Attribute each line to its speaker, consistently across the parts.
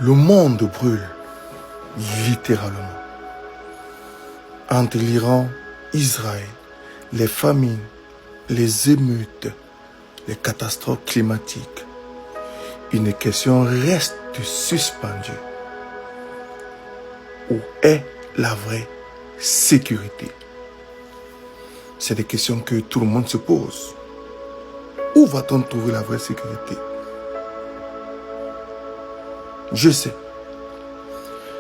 Speaker 1: Le monde brûle, littéralement. Entre l'Iran, Israël, les famines, les émeutes, les catastrophes climatiques, une question reste suspendue. Où est la vraie sécurité? C'est des questions que tout le monde se pose. Où va-t-on trouver la vraie sécurité? Je sais.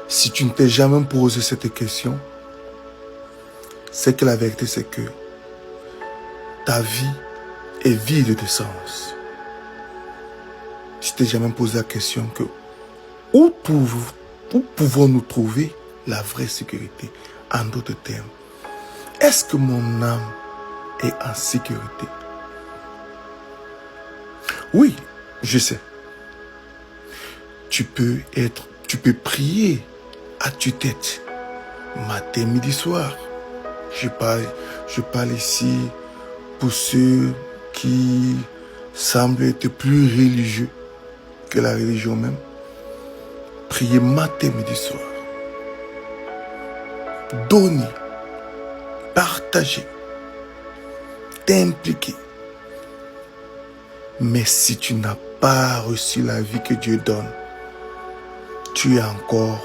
Speaker 1: Si tu ne t'es jamais posé cette question, c'est que la vérité, c'est que ta vie est vide de sens. Tu t'es jamais posé la question que où pouvons-nous trouver la vraie sécurité? En d'autres termes, est-ce que mon âme est en sécurité? Oui, je sais. Tu peux prier à tue-tête, matin, midi, soir. Je parle ici pour ceux qui semblent être plus religieux que la religion même. Prier matin, midi, soir. Donner, partager, t'impliquer. Mais si tu n'as pas reçu la vie que Dieu donne, tu es encore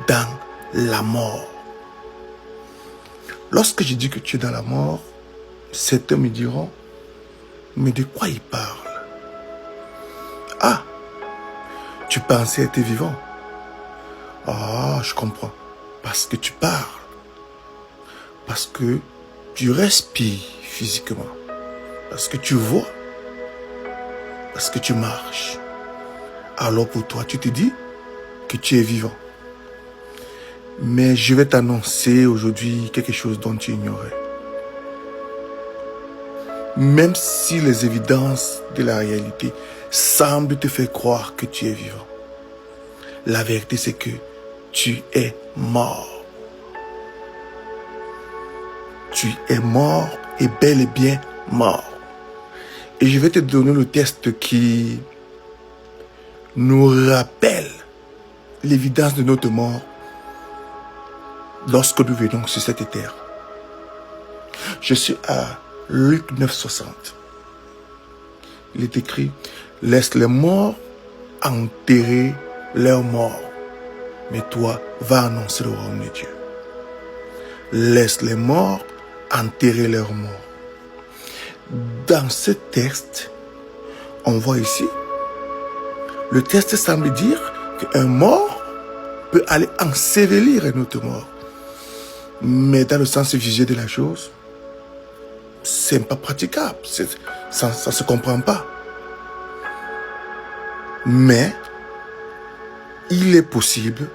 Speaker 1: dans la mort. Lorsque je dis que tu es dans la mort, certains me diront, mais de quoi il parle? Ah, tu pensais être vivant. Ah, je comprends. Parce que tu parles. Parce que tu respires physiquement. Parce que tu vois. Parce que tu marches. Alors pour toi, tu te dis que tu es vivant. Mais je vais t'annoncer aujourd'hui quelque chose dont tu ignorais. Même si les évidences de la réalité semblent te faire croire que tu es vivant, la vérité c'est que tu es mort. Tu es mort et bel et bien mort. Et je vais te donner le texte qui nous rappelle l'évidence de notre mort lorsque nous venons sur cette terre. Je suis à Luc 9, 60. Il est écrit, laisse les morts enterrer leurs morts, mais toi, va annoncer le royaume de Dieu. Laisse les morts enterrer leurs morts. Dans ce texte, on voit ici, le texte semble dire qu'un mort peut aller ensevelir un autre mort. Mais dans le sens visuel de la chose, c'est pas praticable. Ça ne se comprend pas. Mais, il est possible,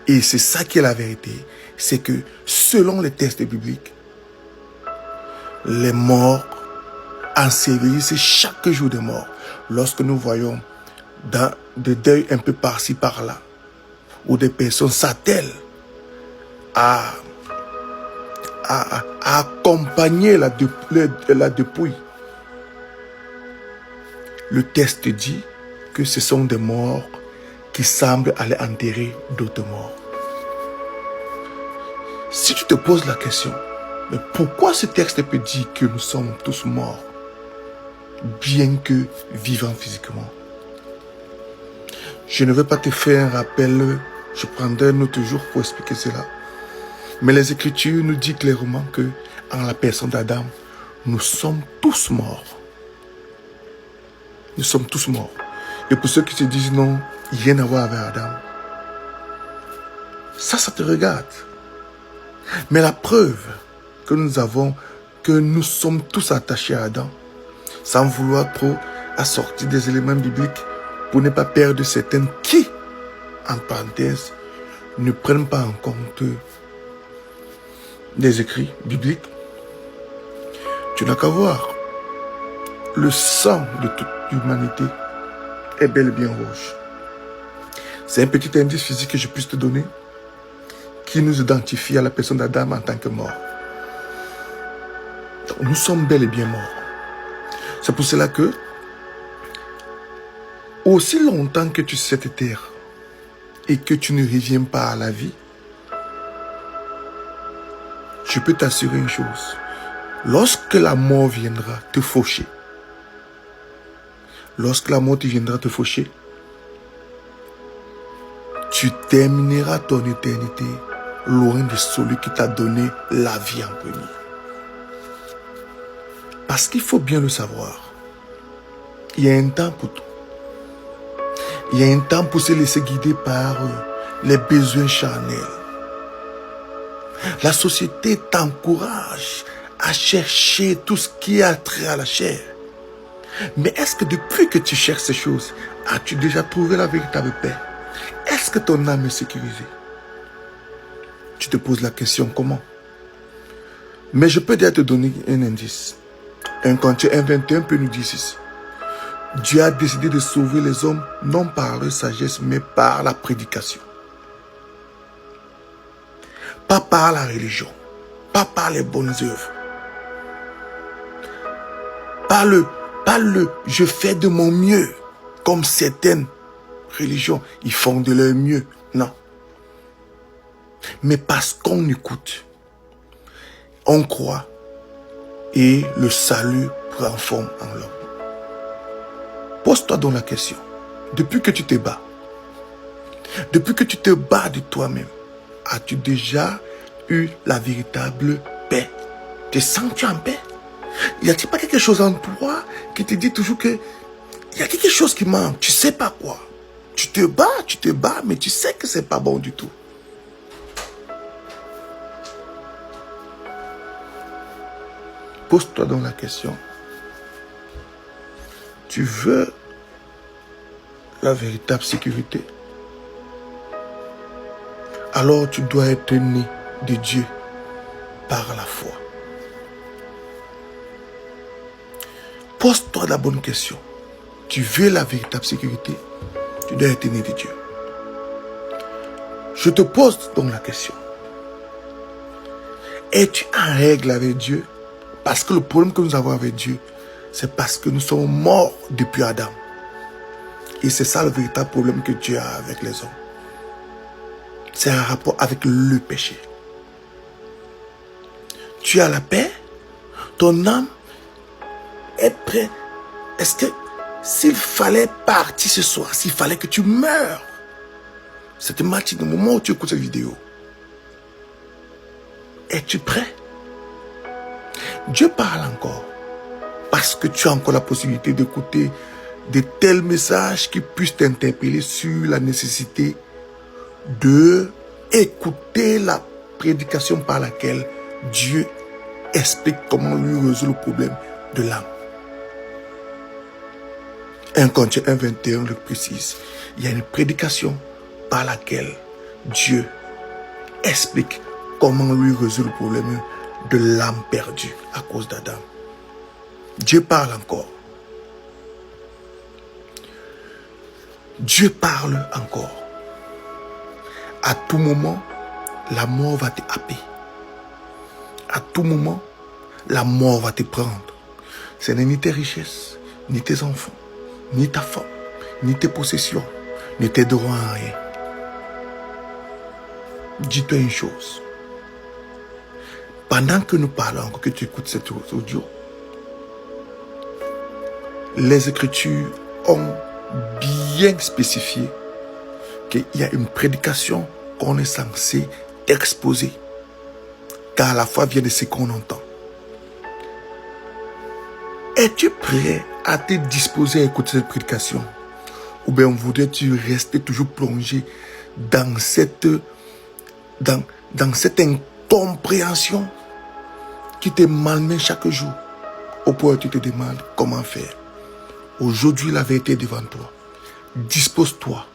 Speaker 1: et c'est ça qui est la vérité, c'est que selon les textes bibliques, les morts ensevelissent chaque jour de mort. Lorsque nous voyons des deuils un peu par-ci, par-là, où des personnes s'attellent à accompagner la dépouille. Le texte dit que ce sont des morts qui semblent aller enterrer d'autres morts. Si tu te poses la question, mais pourquoi ce texte peut dire que nous sommes tous morts, bien que vivants physiquement? Je ne vais pas te faire un rappel, je prendrai un autre jour pour expliquer cela. Mais les Écritures nous disent clairement que, en la personne d'Adam, nous sommes tous morts. Nous sommes tous morts. Et pour ceux qui se disent non, rien à voir avec Adam, ça te regarde. Mais la preuve que nous avons, que nous sommes tous attachés à Adam, sans vouloir trop assortir des éléments bibliques, pour ne pas perdre certains qui, en parenthèse, ne prennent pas en compte des écrits bibliques. Tu n'as qu'à voir. Le sang de toute l'humanité est bel et bien rouge. C'est un petit indice physique que je puisse te donner qui nous identifie à la personne d'Adam en tant que mort. Donc, nous sommes bel et bien morts. C'est pour cela que aussi longtemps que tu sais cette terre, et que tu ne reviens pas à la vie, je peux t'assurer une chose. Lorsque la mort viendra te faucher, tu termineras ton éternité loin de celui qui t'a donné la vie en premier. Parce qu'il faut bien le savoir, il y a un temps pour tout. Il y a un temps pour se laisser guider par les besoins charnels. La société t'encourage à chercher tout ce qui a trait à la chair. Mais est-ce que depuis que tu cherches ces choses, as-tu déjà trouvé la véritable paix? Est-ce que ton âme est sécurisée? Tu te poses la question comment? Mais je peux déjà te donner un indice. 1 Corinthiens 1:21 peut nous dire ceci. Dieu a décidé de sauver les hommes non par leur sagesse, mais par la prédication. Pas par la religion, pas par les bonnes œuvres. Pas le je fais de mon mieux, comme certaines religions, ils font de leur mieux. Non. Mais parce qu'on écoute, on croit et le salut prend forme en l'homme. Pose-toi donc la question. Depuis que tu te bats, depuis que tu te bats de toi-même, as-tu déjà eu la véritable paix? Te sens-tu en paix? Y a-t-il pas quelque chose en toi qui te dit toujours que il y a quelque chose qui manque, tu sais pas quoi? Tu te bats, mais tu sais que c'est pas bon du tout. Pose-toi donc la question. Tu veux la véritable sécurité? Alors tu dois être né de Dieu par la foi. Pose-toi la bonne question. Tu veux la véritable sécurité? Tu dois être né de Dieu. Je te pose donc la question. Es-tu en règle avec Dieu? Parce que le problème que nous avons avec Dieu, c'est parce que nous sommes morts depuis Adam. Et c'est ça le véritable problème que Dieu a avec les hommes. C'est un rapport avec le péché. Tu as la paix? Ton âme est prête? Est-ce que s'il fallait partir ce soir, s'il fallait que tu meurs, cette matinée, au moment où tu écoutes cette vidéo, es-tu prêt? Dieu parle encore. Parce que tu as encore la possibilité d'écouter de tels messages qui puissent t'interpeller sur la nécessité de écouter la prédication par laquelle Dieu explique comment lui résoudre le problème de l'âme. 1 Corinthiens 1:21 le précise. Il y a une prédication par laquelle Dieu explique comment lui résoudre le problème de l'âme perdue à cause d'Adam. Dieu parle encore. Dieu parle encore. À tout moment, la mort va te happer. À tout moment, la mort va te prendre. Ce n'est ni tes richesses, ni tes enfants, ni ta femme, ni tes possessions, ni tes droits en rien. Dis-toi une chose. Pendant que nous parlons, que tu écoutes cet audio, les Écritures ont bien spécifié qu'il y a une prédication qu'on est censé exposer. Car la foi vient de ce qu'on entend. Es-tu prêt à te disposer à écouter cette prédication? Ou bien voudrais-tu rester toujours plongé dans cette incompréhension qui te malmène chaque jour, au point où tu te demandes comment faire? Aujourd'hui, la vérité est devant toi. Dispose-toi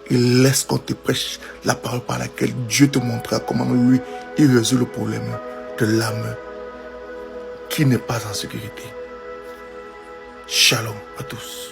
Speaker 1: et laisse qu'on te prêche la parole par laquelle Dieu te montrera comment lui, il résout le problème de l'âme qui n'est pas en sécurité. Shalom à tous.